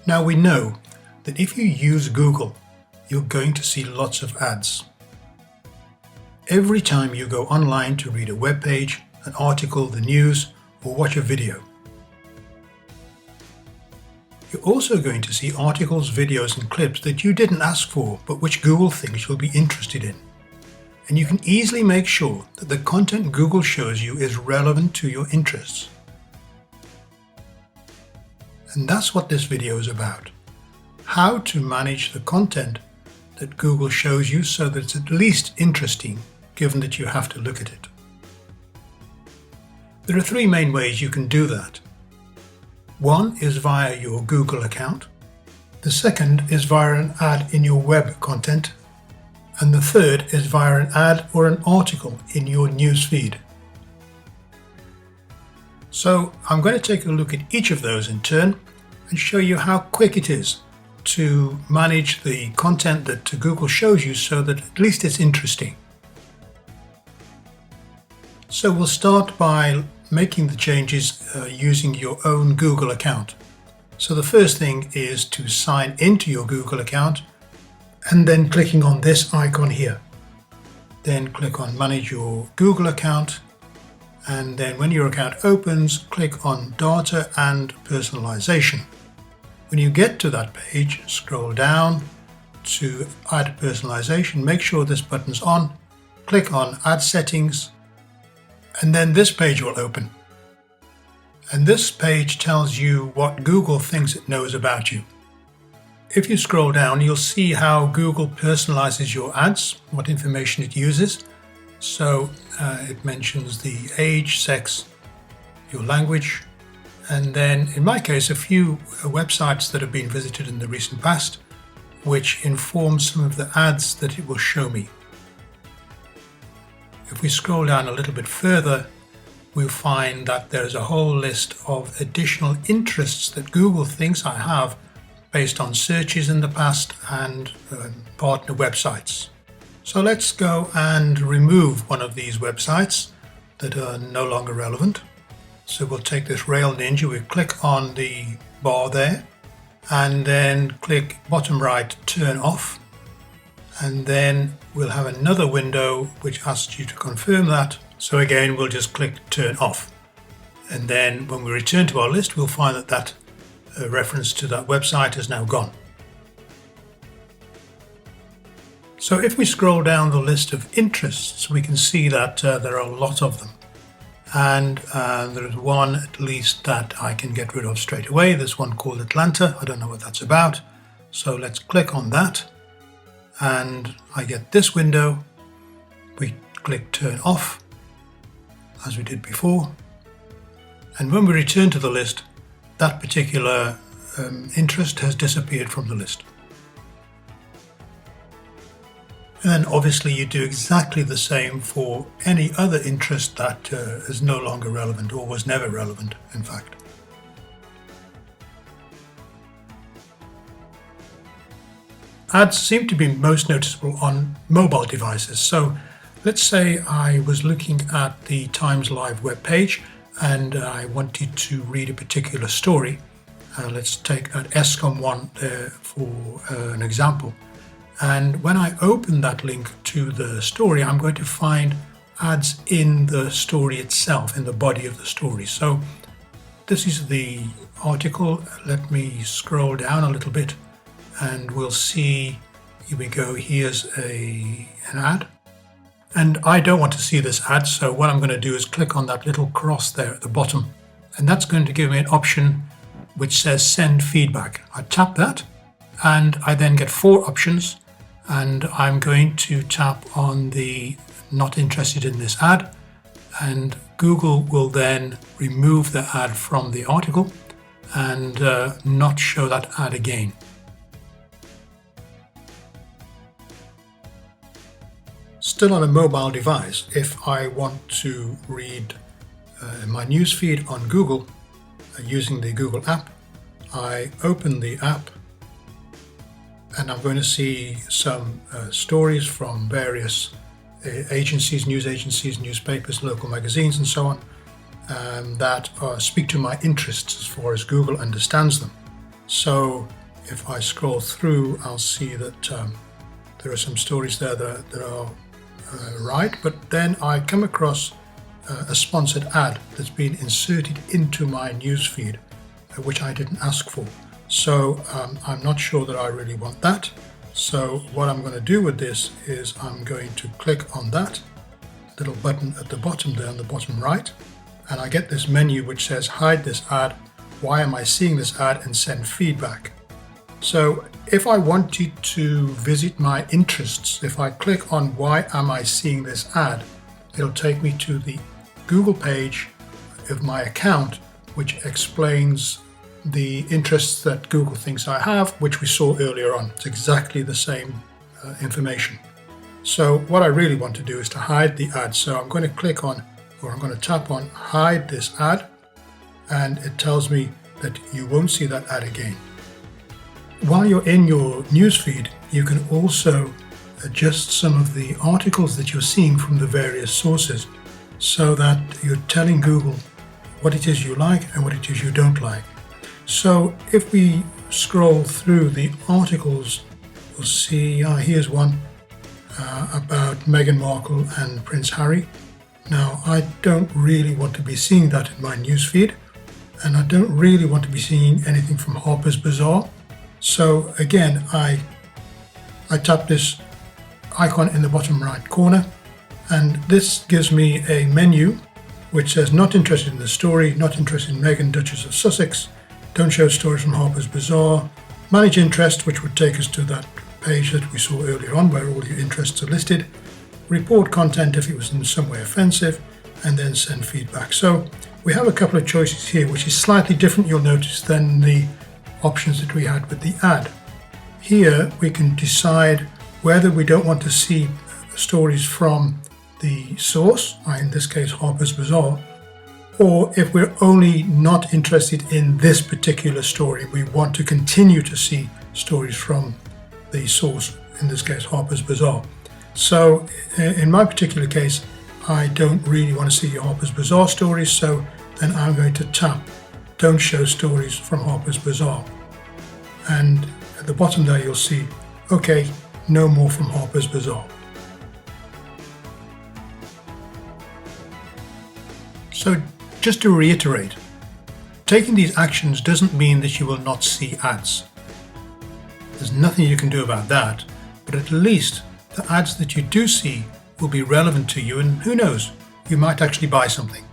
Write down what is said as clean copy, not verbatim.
Now we know that if you use Google, you're going to see lots of ads. Every time you go online to read a web page, an article, the news, or watch a video. You're also going to see articles, videos, and clips that you didn't ask for, but which Google thinks you'll be interested in. And you can easily make sure that the content Google shows you is relevant to your interests. And that's what this video is about. How to manage the content that Google shows you so that it's at least interesting, given that you have to look at it. There are three main ways you can do that. One is via your Google account. The second is via an ad in your web content. And the third is via an ad or an article in your news feed. So I'm going to take a look at each of those in turn and show you how quick it is to manage the content that Google shows you so that at least it's interesting. So we'll start by making the changes using your own Google account. So the first thing is to sign into your Google account and then clicking on this icon here. Then click on Manage Your Google Account, and then when your account opens, click on Data and Personalization. When you get to that page, scroll down to Add Personalization, make sure this button's on, click on Add Settings, and then this page will open. And this page tells you what Google thinks it knows about you. If you scroll down, you'll see how Google personalizes your ads, what information it uses. So it mentions the age, sex, your language, and then in my case, a few websites that have been visited in the recent past, which inform some of the ads that it will show me. If we scroll down a little bit further, we'll find that there's a whole list of additional interests that Google thinks I have based on searches in the past and partner websites. So let's go and remove one of these websites that are no longer relevant. So we'll take this Rail Ninja, we click on the bar there, and then click bottom right, turn off. And then we'll have another window which asks you to confirm that. So again, we'll just click turn off. And then when we return to our list, we'll find that that reference to that website is now gone. So if we scroll down the list of interests, we can see that there are a lot of them. And there is one at least that I can get rid of straight away. This one called Atlanta. I don't know what that's about. So let's click on that. And I get this window. We click turn off, as we did before. And when we return to the list, that particular interest has disappeared from the list. And then obviously you do exactly the same for any other interest that is no longer relevant or was never relevant, in fact. Ads seem to be most noticeable on mobile devices. So let's say I was looking at the Times Live webpage and I wanted to read a particular story. Let's take that ESCOM one there for an example. And when I open that link to the story, I'm going to find ads in the story itself, in the body of the story. So this is the article. Let me scroll down a little bit and we'll see, here we go, here's an ad. And I don't want to see this ad, so what I'm going to do is click on that little cross there at the bottom. And that's going to give me an option which says send feedback. I tap that and I then get 4 options. And I'm going to tap on the not interested in this ad, and Google will then remove the ad from the article and not show that ad again. Still on a mobile device, if I want to read my newsfeed on Google using the Google app, I open the app and I'm going to see some stories from various agencies, news agencies, newspapers, local magazines and so on, that speak to my interests as far as Google understands them. So if I scroll through, I'll see that there are some stories there that are right, but then I come across a sponsored ad that's been inserted into my newsfeed, which I didn't ask for. So I'm not sure that I really want that. So what I'm going to do with this is I'm going to click on that little button at the bottom there, on the bottom right, and I get this menu which says hide this ad, why am I seeing this ad, and send feedback. So if I wanted to visit my interests, if I click on why am I seeing this ad, it'll take me to the Google page of my account, which explains the interests that Google thinks I have, which we saw earlier on. It's exactly the same information. So what I really want to do is to hide the ad. So I'm going to click on, or I'm going to tap on hide this ad, and it tells me that you won't see that ad again. While you're in your newsfeed, you can also adjust some of the articles that you're seeing from the various sources so that you're telling Google what it is you like and what it is you don't like. So if we scroll through the articles, we'll see, here's one about Meghan Markle and Prince Harry. Now, I don't really want to be seeing that in my newsfeed, and I don't really want to be seeing anything from Harper's Bazaar. So again, I tap this icon in the bottom right corner, and this gives me a menu which says not interested in the story, not interested in Meghan, Duchess of Sussex, don't show stories from Harper's Bazaar, manage interest, which would take us to that page that we saw earlier on where all your interests are listed, report content if it was in some way offensive, and then send feedback. So we have a couple of choices here, which is slightly different, you'll notice, than the options that we had with the ad. Here we can decide whether we don't want to see stories from the source, in this case Harper's Bazaar, or if we're only not interested in this particular story, we want to continue to see stories from the source, in this case Harper's Bazaar. So in my particular case, I don't really want to see Harper's Bazaar stories, so then I'm going to tap don't show stories from Harper's Bazaar. And at the bottom there you'll see, okay, no more from Harper's Bazaar. So just to reiterate, taking these actions doesn't mean that you will not see ads. There's nothing you can do about that, but at least the ads that you do see will be relevant to you, and who knows, you might actually buy something.